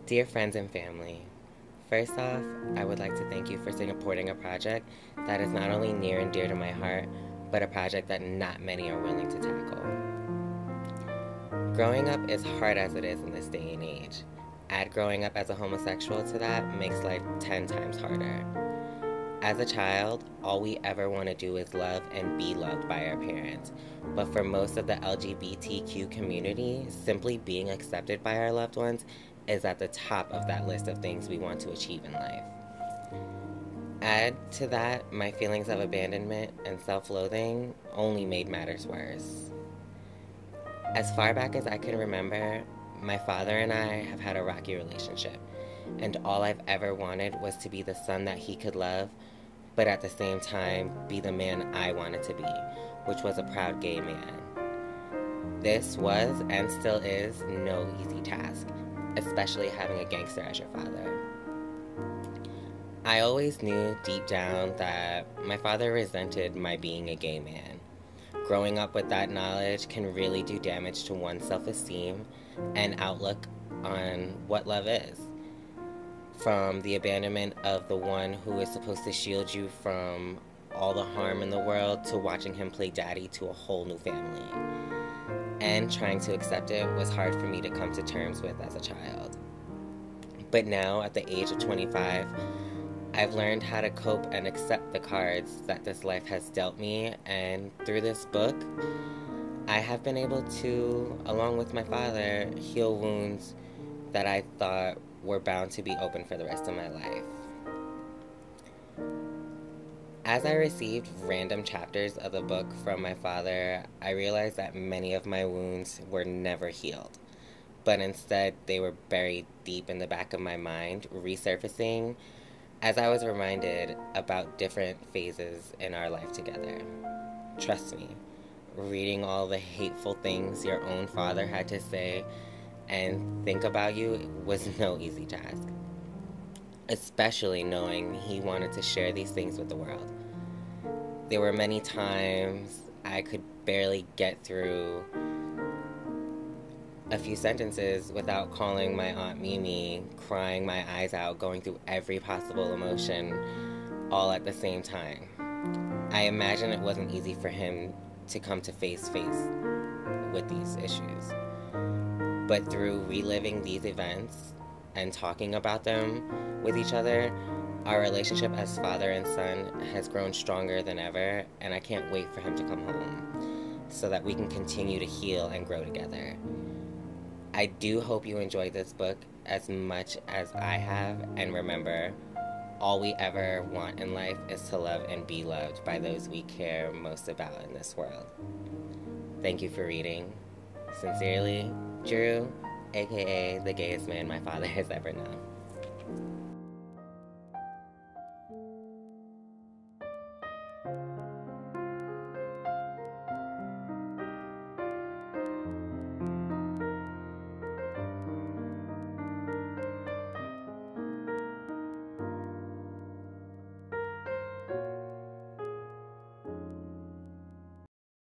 Dear friends and family, first off, I would like to thank you for supporting a project that is not only near and dear to my heart, but a project that not many are willing to tackle. Growing up is hard as it is in this day and age. Add growing up as a homosexual to that makes life 10 times harder. As a child, all we ever want to do is love and be loved by our parents. But for most of the LGBTQ community, simply being accepted by our loved ones is at the top of that list of things we want to achieve in life. Add to that my feelings of abandonment and self-loathing only made matters worse. As far back as I can remember, my father and I have had a rocky relationship, and all I've ever wanted was to be the son that he could love, but at the same time be the man I wanted to be, which was a proud gay man. This was and still is no easy task, especially having a gangster as your father. I always knew deep down that my father resented my being a gay man. Growing up with that knowledge can really do damage to one's self-esteem and outlook on what love is. From the abandonment of the one who is supposed to shield you from all the harm in the world to watching him play daddy to a whole new family. And trying to accept it was hard for me to come to terms with as a child. But now, at the age of 25, I've learned how to cope and accept the cards that this life has dealt me, and through this book, I have been able to, along with my father, heal wounds that I thought were bound to be open for the rest of my life. As I received random chapters of the book from my father, I realized that many of my wounds were never healed, but instead they were buried deep in the back of my mind, resurfacing as I was reminded about different phases in our life together. Trust me, reading all the hateful things your own father had to say and think about you was no easy task, especially knowing he wanted to share these things with the world. There were many times I could barely get through a few sentences without calling my Aunt Mimi, crying my eyes out, going through every possible emotion all at the same time. I imagine it wasn't easy for him to come to face with these issues. But through reliving these events and talking about them with each other, our relationship as father and son has grown stronger than ever, and I can't wait for him to come home so that we can continue to heal and grow together. I do hope you enjoyed this book as much as I have, and remember, all we ever want in life is to love and be loved by those we care most about in this world. Thank you for reading. Sincerely, Drew, aka the gayest man my father has ever known.